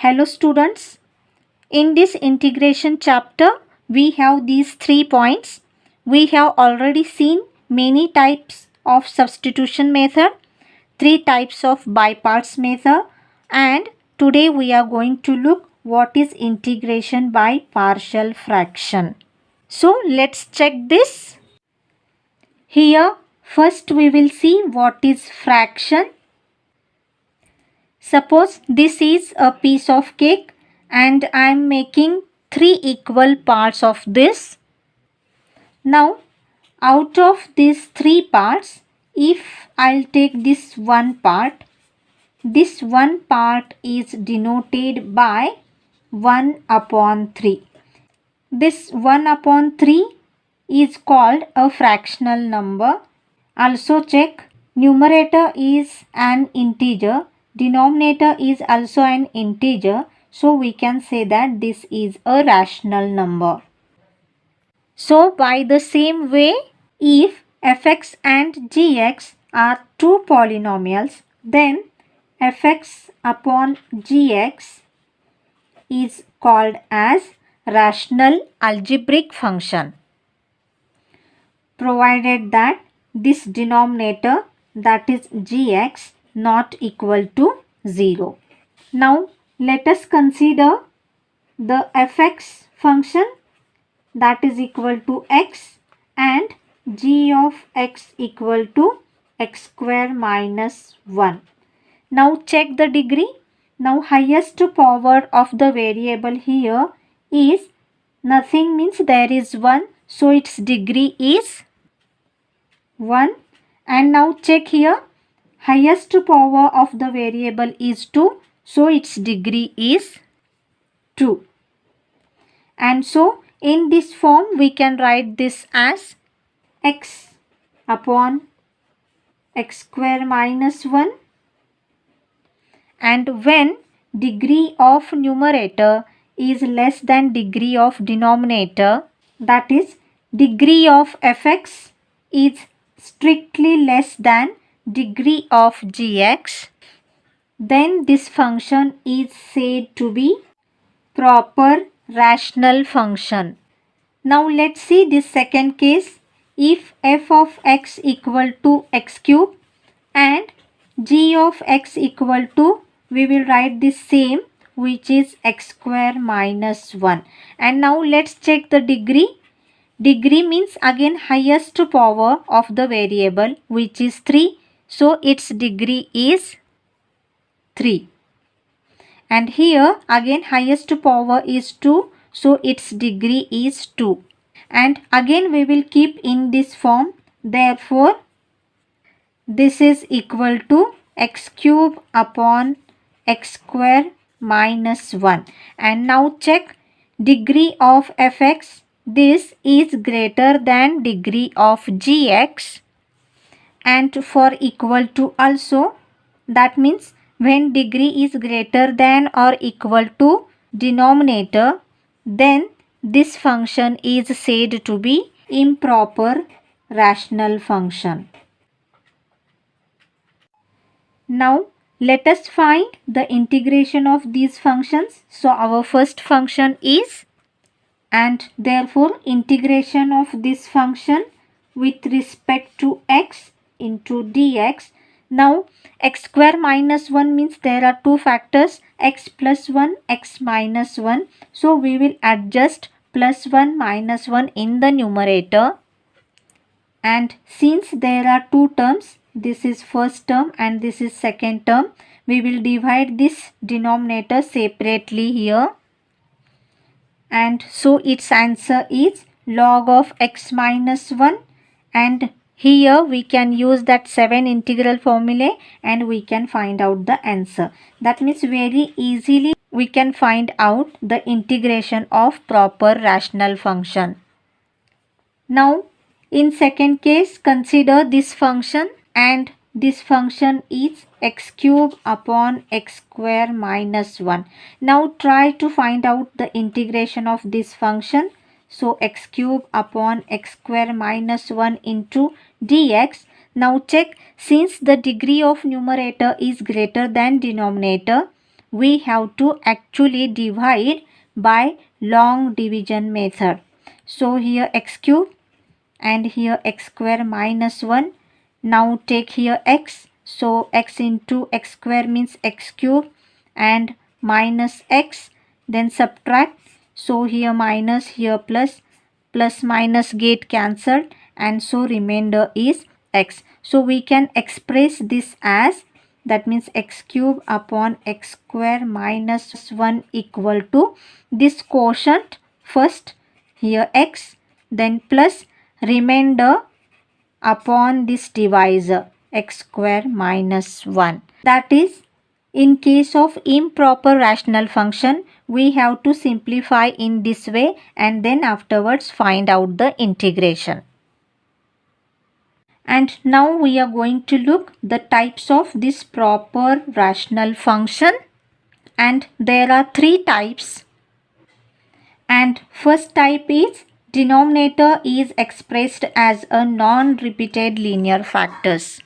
Hello students, in this integration chapter we have these 3 points. We have already seen many types of substitution method, 3 types of by parts method, and today we are going to look what is integration by partial fraction. So let's check this. Here first we will see what is fraction. Suppose this is a piece of cake and I am making 3 equal parts of this. Now out of these 3 parts, if I'll take this one part is denoted by 1 upon 3. This 1 upon 3 is called a fractional number. Also check, numerator is an integer, denominator is also an integer, so we can say that this is a rational number. So by the same way, if fx and gx are two polynomials, then fx upon gx is called as rational algebraic function, provided that this denominator, that is gx, not equal to 0. Now let us consider the fx function, that is equal to x, and g of x equal to x square minus 1. Now check the degree. Now highest power of the variable here is nothing, means there is 1, so its degree is 1. And now check here, highest power of the variable is 2, so its degree is 2. And so in this form we can write this as x upon x square minus 1, and when degree of numerator is less than degree of denominator, that is degree of fx is strictly less than degree of gx, then this function is said to be proper rational function. Now let's see this second case. If f of x equal to x cube and g of x equal to, we will write the same, which is x square minus 1. And now let's check the degree. Degree means again highest power of the variable, which is 3. So its degree is 3. And here again highest power is 2. So its degree is 2. And again we will keep in this form. Therefore, this is equal to x cube upon x square minus 1. And now check degree of fx. This is greater than degree of gx. And for equal to also, that means when degree is greater than or equal to denominator, then this function is said to be improper rational function. Now let us find the integration of these functions. So our first function is, and therefore integration of this function with respect to x into dx. Now x square minus 1 means there are two factors, x plus 1, x minus 1. So we will adjust plus 1 minus 1 in the numerator. And since there are two terms, this is first term and this is second term, we will divide this denominator separately here. And so its answer is log of x minus 1, and here we can use that 7 integral formula and we can find out the answer. That means very easily we can find out the integration of proper rational function. Now in second case, consider this function, and this function is x cube upon x square minus 1. Now try to find out the integration of this function. So x cube upon x square minus 1 into dx. Now check, since the degree of numerator is greater than denominator, we have to actually divide by long division method. So here x cube and here x square minus 1. Now take here x. So x into x square means x cube and minus x. Then subtract. So here minus, here plus, plus minus get cancelled, and so remainder is x. So we can express this as, that means x cube upon x square minus 1 equal to this quotient first, here x, then plus remainder upon this divisor x square minus 1. That is, in case of improper rational function, we have to simplify in this way and then afterwards find out the integration. And now we are going to look the types of this proper rational function, and there are three types. And first type is denominator is expressed as a non-repeated linear factors.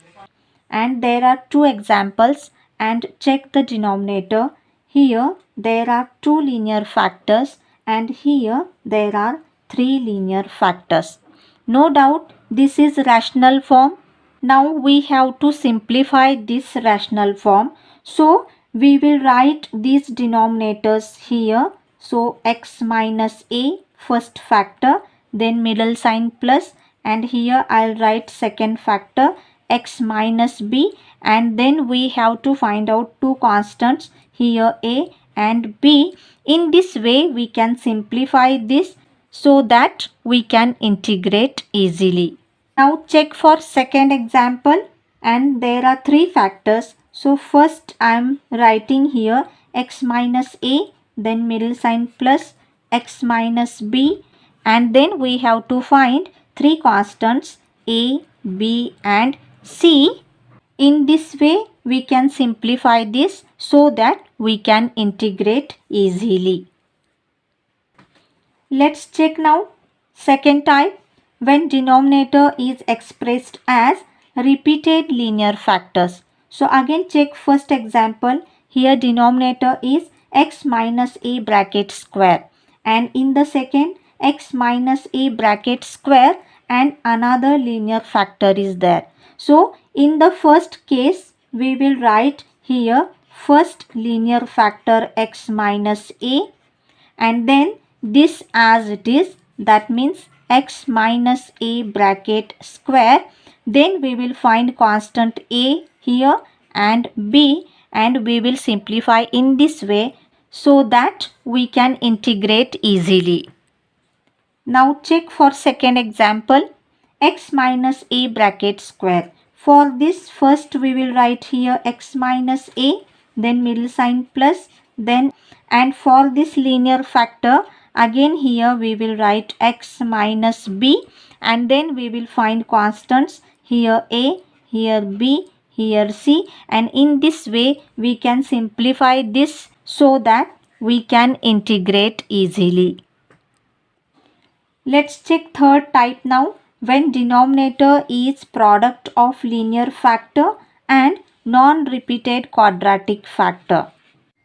And there are two examples, and check the denominator. Here there are two linear factors and here there are three linear factors. No doubt this is rational form. Now we have to simplify this rational form. So we will write these denominators here. So x minus a first factor, then middle sign plus, and here I'll write second factor x minus b, and then we have to find out two constants here a and b. In this way we can simplify this so that we can integrate easily. Now check for second example, and there are three factors. So first I am writing here x minus a, then middle sign plus x minus b, and then we have to find three constants a, b and c. In this way we can simplify this so that we can integrate easily. Let's check now second type, when denominator is expressed as repeated linear factors. So again check first example. Here denominator is x minus a bracket square, and in the second x minus a bracket square and another linear factor is there. So in the first case we will write here first linear factor x minus a, and then this as it is, that means x minus a bracket square. Then we will find constant a here and b, and we will simplify in this way so that we can integrate easily. Now check for second example, x minus a bracket square. For this first we will write here x minus a, then middle sign plus, then, and for this linear factor again here we will write x minus b, and then we will find constants here a, here b, here c, and in this way we can simplify this so that we can integrate easily. Let's check third type now, when denominator is product of linear factor and non-repeated quadratic factor.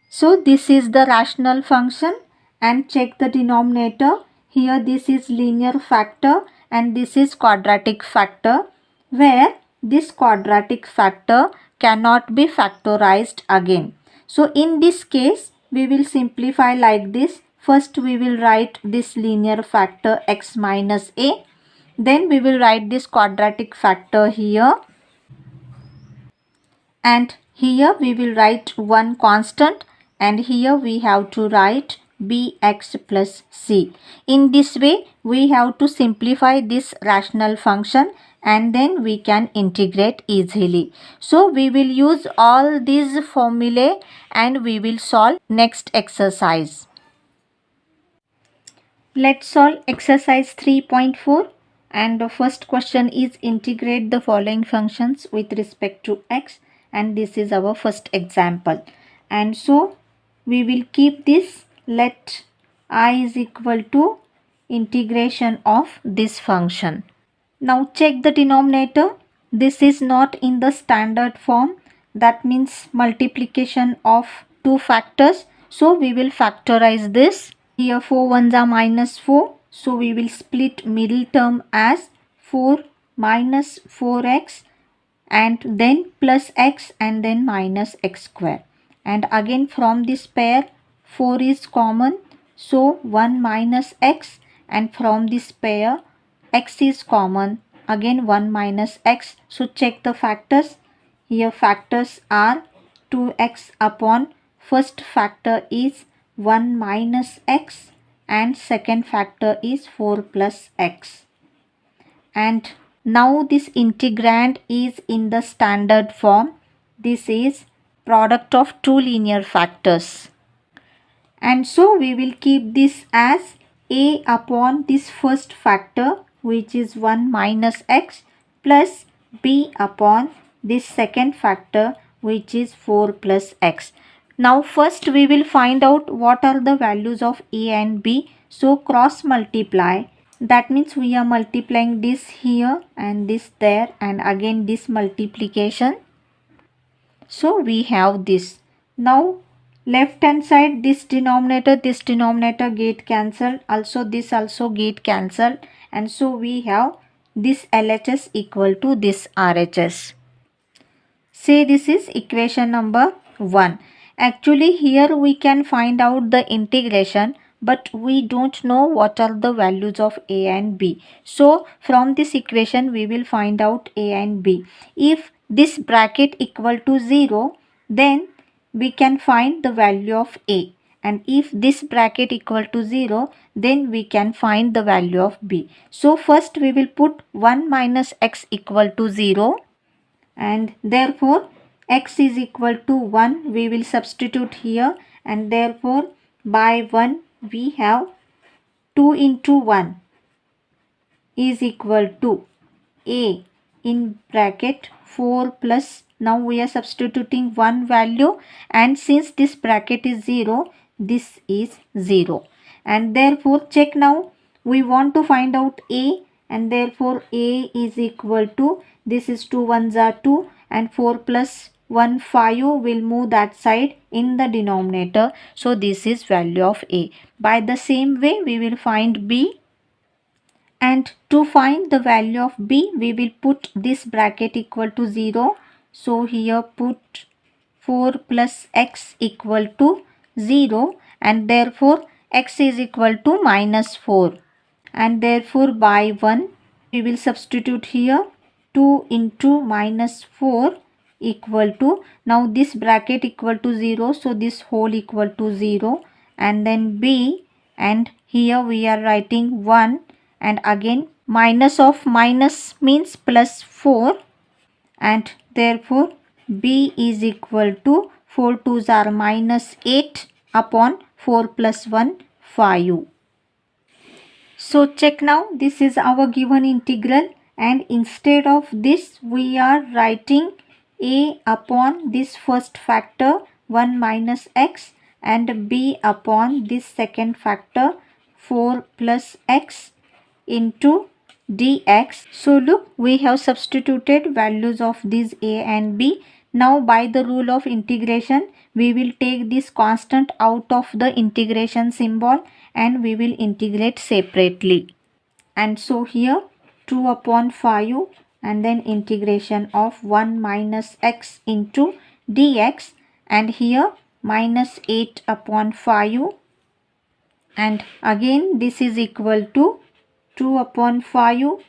So this is the rational function, and check the denominator. Here this is linear factor and this is quadratic factor, where this quadratic factor cannot be factorized again. So in this case we will simplify like this. First we will write this linear factor x minus a, then we will write this quadratic factor here, and here we will write one constant, and here we have to write bx plus c. In this way we have to simplify this rational function and then we can integrate easily. So we will use all these formulae and we will solve next exercise. Let's solve exercise 3.4, and the first question is integrate the following functions with respect to x, and this is our first example. And so we will keep this, let I is equal to integration of this function. Now check the denominator. This is not in the standard form, that means multiplication of two factors. So we will factorize this. Here 4 ones are minus 4. So we will split middle term as 4 minus 4x and then plus x and then minus x square. And again from this pair 4 is common. So 1 minus x, and from this pair x is common. Again 1 minus x. So check the factors. Here factors are 2x upon first factor is 1 minus x and second factor is 4 plus x. And now this integrand is in the standard form. This is product of two linear factors. And so we will keep this as a upon this first factor, which is 1 minus x, plus b upon this second factor, which is 4 plus x. Now first we will find out what are the values of a and b. So cross multiply. That means we are multiplying this here and this there and again this multiplication. So we have this. Now left hand side, this denominator get cancelled. Also this also get cancelled. And so we have this LHS equal to this RHS. Say this is equation number 1. Actually here we can find out the integration, but we don't know what are the values of a and b. So from this equation we will find out a and b. If this bracket equal to 0, then we can find the value of a. And if this bracket equal to 0, then we can find the value of b. So first we will put 1 minus x equal to 0. And therefore x is equal to 1, we will substitute here, and therefore by 1 we have 2 into 1 is equal to a in bracket 4 plus, now we are substituting one value, and since this bracket is 0, this is 0. And therefore check now, we want to find out a, and therefore a is equal to, this is 2 ones are 2 and 4 plus 1 5 will move that side in the denominator. So this is value of a. By the same way we will find b. And to find the value of b, we will put this bracket equal to 0. So here put 4 plus x equal to 0, and therefore x is equal to minus 4. And therefore by 1 we will substitute here 2 into minus 4 equal to, now this bracket equal to 0, so this whole equal to 0, and then b, and here we are writing 1, and again minus of minus means plus 4, and therefore b is equal to 4 2s are minus 8 upon 4 plus 1 5. So check now, this is our given integral, and instead of this we are writing a upon this first factor 1 minus x and b upon this second factor 4 plus x into dx. So look, we have substituted values of these a and b. Now by the rule of integration we will take this constant out of the integration symbol and we will integrate separately. And so here 2 upon 5 and then integration of 1 minus x into dx, and here minus 8 upon 5, and again this is equal to 2 upon 5,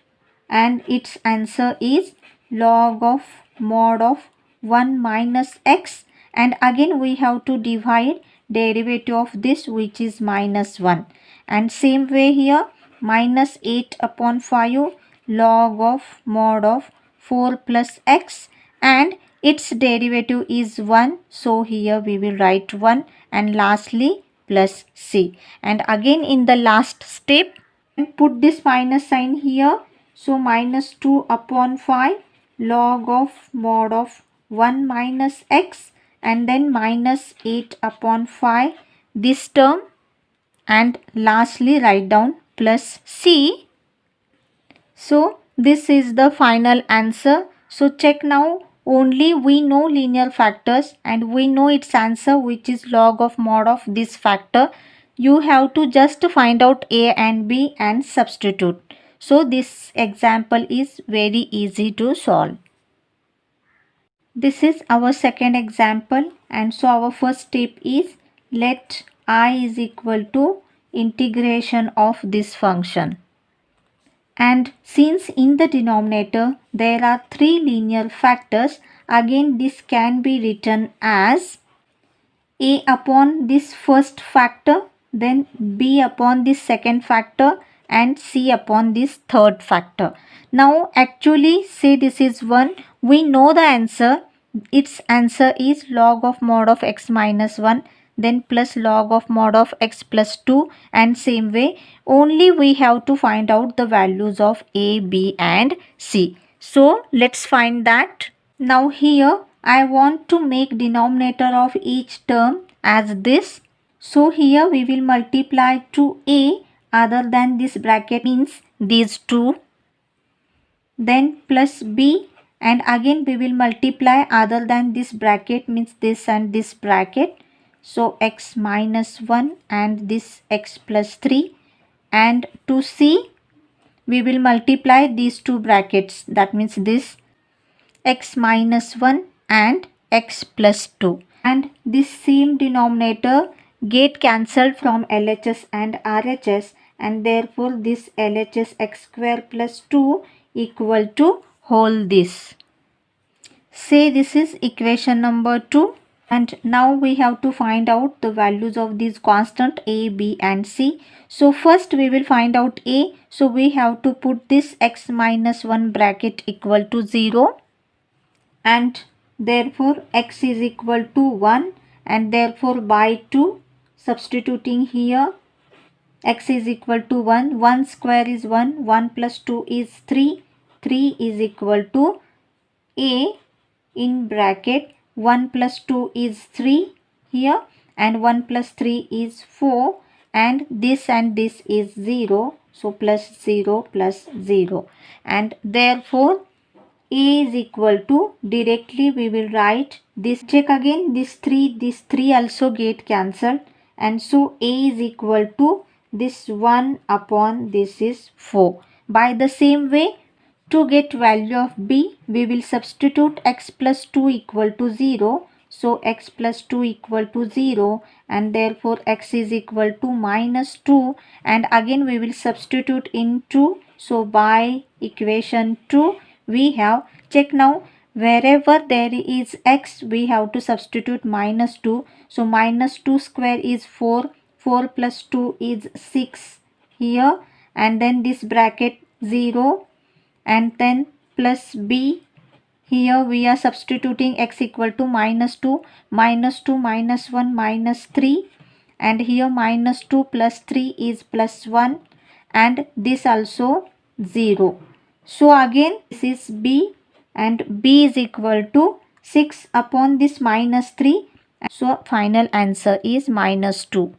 and its answer is log of mod of 1 minus x, and again we have to divide derivative of this, which is minus 1, and same way here minus 8 upon 5 log of mod of 4 plus x, and its derivative is 1, so here we will write 1, and lastly plus c, and again in the last step put this minus sign here, so minus 2 upon 5 log of mod of 1 minus x, and then minus 8 upon 5 this term, and lastly write down plus c. So this is the final answer. So check now, only we know linear factors and we know its answer, which is log of mod of this factor. You have to just find out a and b and substitute. So this example is very easy to solve. This is our second example, and so our first step is let I is equal to integration of this function. And since in the denominator there are three linear factors, again this can be written as a upon this first factor, then b upon this second factor, and c upon this third factor. Now actually say this is 1, we know the answer. Its answer is log of mod of x minus 1, then plus log of mod of x plus 2, and same way only we have to find out the values of a, b and c. So let's find that. Now here I want to make denominator of each term as this. So here we will multiply to a other than this bracket means these two, then plus b, and again we will multiply other than this bracket means this and this bracket. So x minus 1 and this x plus 3, and to c we will multiply these two brackets, that means this x minus 1 and x plus 2, and this same denominator get cancelled from LHS and RHS, and therefore this LHS x square plus 2 equal to whole this. Say this is equation number 2, and now we have to find out the values of these constant a, b and c. So first we will find out a, so we have to put this x minus 1 bracket equal to 0, and therefore x is equal to 1, and therefore by 2 substituting here x is equal to 1, 1 square is 1, 1 plus 2 is 3, 3 is equal to a in bracket 1 plus 2 is 3 here, and 1 plus 3 is 4, and this is 0, so plus 0 plus 0, and therefore a is equal to, directly we will write this, check again this 3 also get cancelled, and so a is equal to this 1 upon this is 4. By the same way, to get value of b, we will substitute x plus 2 equal to 0. So x plus 2 equal to 0, and therefore x is equal to minus 2, and again we will substitute into, so by equation 2 we have, check now, wherever there is x we have to substitute minus 2. So minus 2 square is 4, 4 plus 2 is 6 here, and then this bracket 0, and then plus b, here we are substituting x equal to minus 2, minus 2 minus 1 minus 3, and here minus 2 plus 3 is plus 1, and this also 0. So again this is b, and b is equal to 6 upon this minus 3, so final answer is minus 2.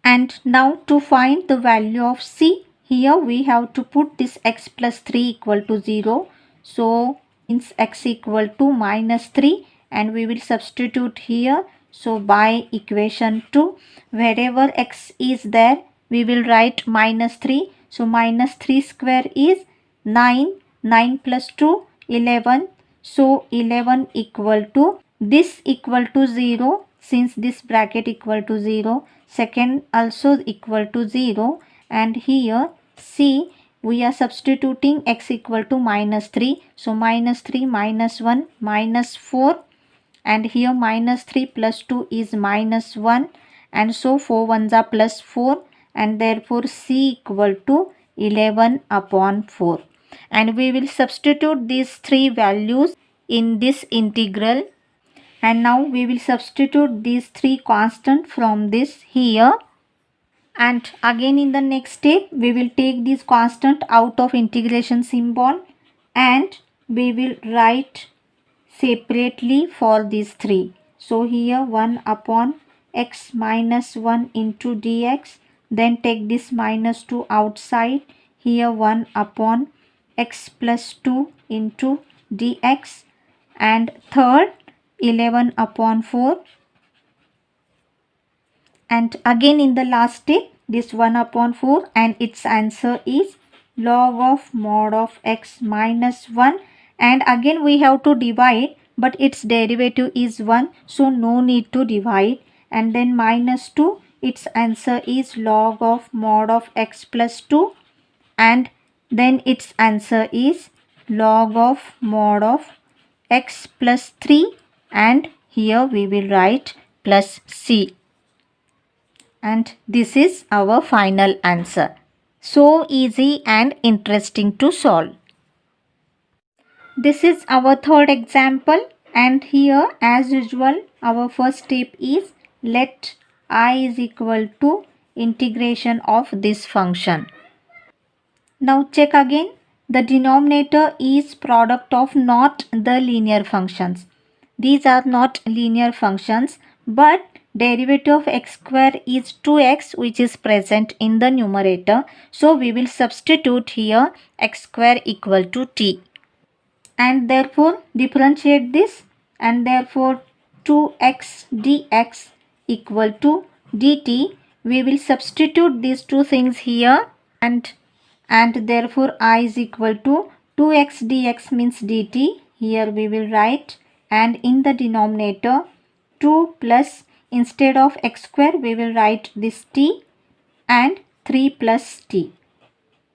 And now to find the value of c, here we have to put this x plus 3 equal to 0. So means x equal to minus 3, and we will substitute here. So by equation 2, wherever x is there, we will write minus 3. So minus 3 square is 9, 9 plus 2, 11. So 11 equal to, this equal to 0, since this bracket equal to 0, second also equal to 0, and here c we are substituting x equal to minus 3. So minus 3 minus 1 minus 4, and here minus 3 plus 2 is minus 1, and so 4 ones are plus 4, and therefore c equal to 11 upon 4, and we will substitute these three values in this integral. And now we will substitute these three constant from this here, and again in the next step we will take this constant out of integration symbol, and we will write separately for these three. So here 1 upon x minus 1 into dx, then take this minus 2 outside, here 1 upon x plus 2 into dx, and third 11 upon 4, and again in the last step this 1 upon 4, and its answer is log of mod of x minus 1, and again we have to divide, but its derivative is 1, so no need to divide, and then minus 2, its answer is log of mod of x plus 2, and then its answer is log of mod of x plus 3, and here we will write plus c, and this is our final answer. So easy and interesting to solve. This is our third example, and here as usual our first step is let I is equal to integration of this function. Now check again. The denominator is product of not the linear functions. These are not linear functions, but derivative of x square is 2x, which is present in the numerator. So we will substitute here x square equal to t, and therefore differentiate this, and therefore 2x dx equal to dt. We will substitute these two things here, and therefore I is equal to 2x dx means dt. Here we will write, and in the denominator 2 plus, instead of x square we will write this t, and 3 plus t.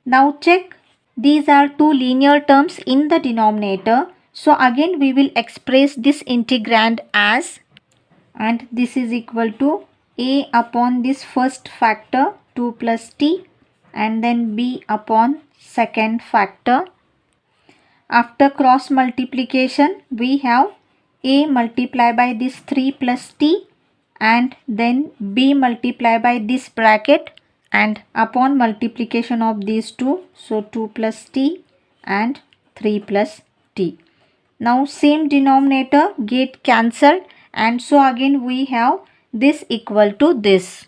Now check, these are two linear terms in the denominator. So again we will express this integrand as, and this is equal to a upon this first factor 2 plus t, and then b upon second factor. After cross multiplication we have a multiplied by this 3 plus t, and then b multiplied by this bracket, and upon multiplication of these two, so 2 plus t and 3 plus t. Now same denominator get cancelled, and so again we have this equal to this.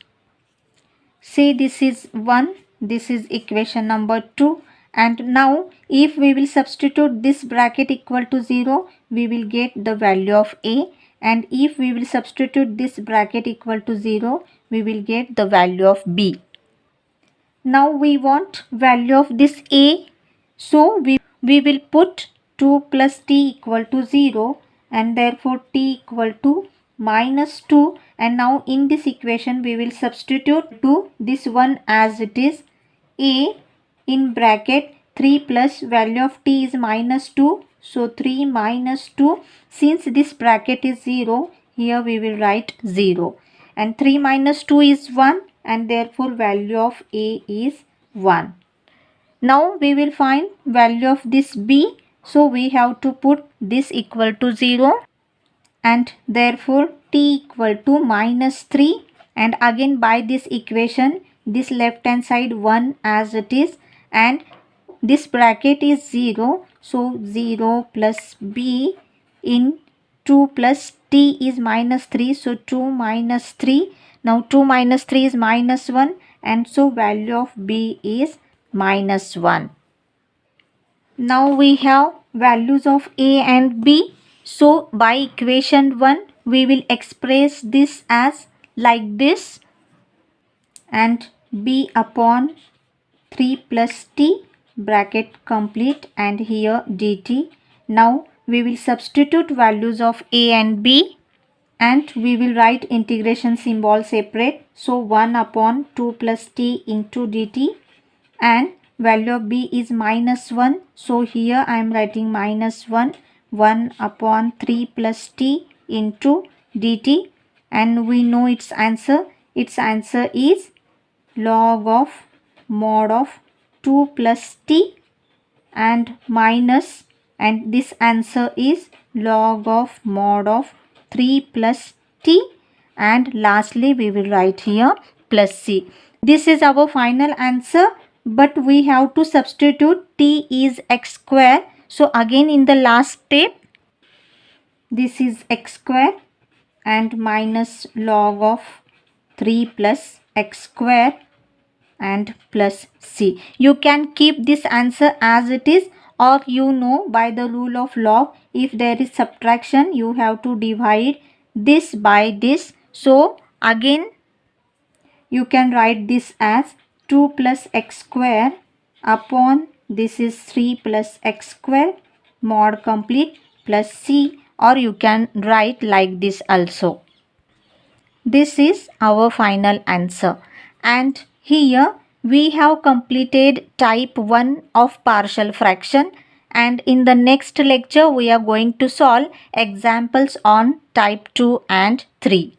Say this is 1, this is equation number 2, and now if we will substitute this bracket equal to 0, we will get the value of a, and if we will substitute this bracket equal to 0, we will get the value of b. Now we want value of this a, so we will put 2 plus t equal to 0, and therefore t equal to minus 2, and now in this equation we will substitute to this one as it is a in bracket 3 plus value of t is minus 2, so 3 minus 2, since this bracket is 0, here we will write 0, and 3 minus 2 is 1, and therefore value of a is 1. Now we will find value of this b, so we have to put this equal to 0, and therefore t equal to minus 3, and again by this equation this left hand side 1 as it is, and this bracket is 0, so 0 plus b in 2 plus t is minus 3, so 2 minus 3. Now 2 minus 3 is minus 1, and so value of b is minus 1. Now we have values of a and b. So by equation 1 we will express this as like this, and b upon 3 plus t bracket complete, and here dt. Now we will substitute values of a and b, and we will write integration symbol separate. So 1 upon 2 plus t into dt, and value of b is minus 1, so here I am writing minus 1, 1 upon 3 plus t into dt, and we know its answer. Its answer is log of mod of 2 plus t, and minus, and this answer is log of mod of 3 plus t, and lastly we will write here plus c. This is our final answer, but we have to substitute t is x square. So again in the last step, this is x square and minus log of 3 plus x square and plus c. You can keep this answer as it is, or you know by the rule of log, if there is subtraction you have to divide this by this. So again you can write this as 2 plus x square upon this is 3 plus x square mod complete plus c, or you can write like this also. This is our final answer. And here we have completed type 1 of partial fraction, and in the next lecture we are going to solve examples on type 2 and 3.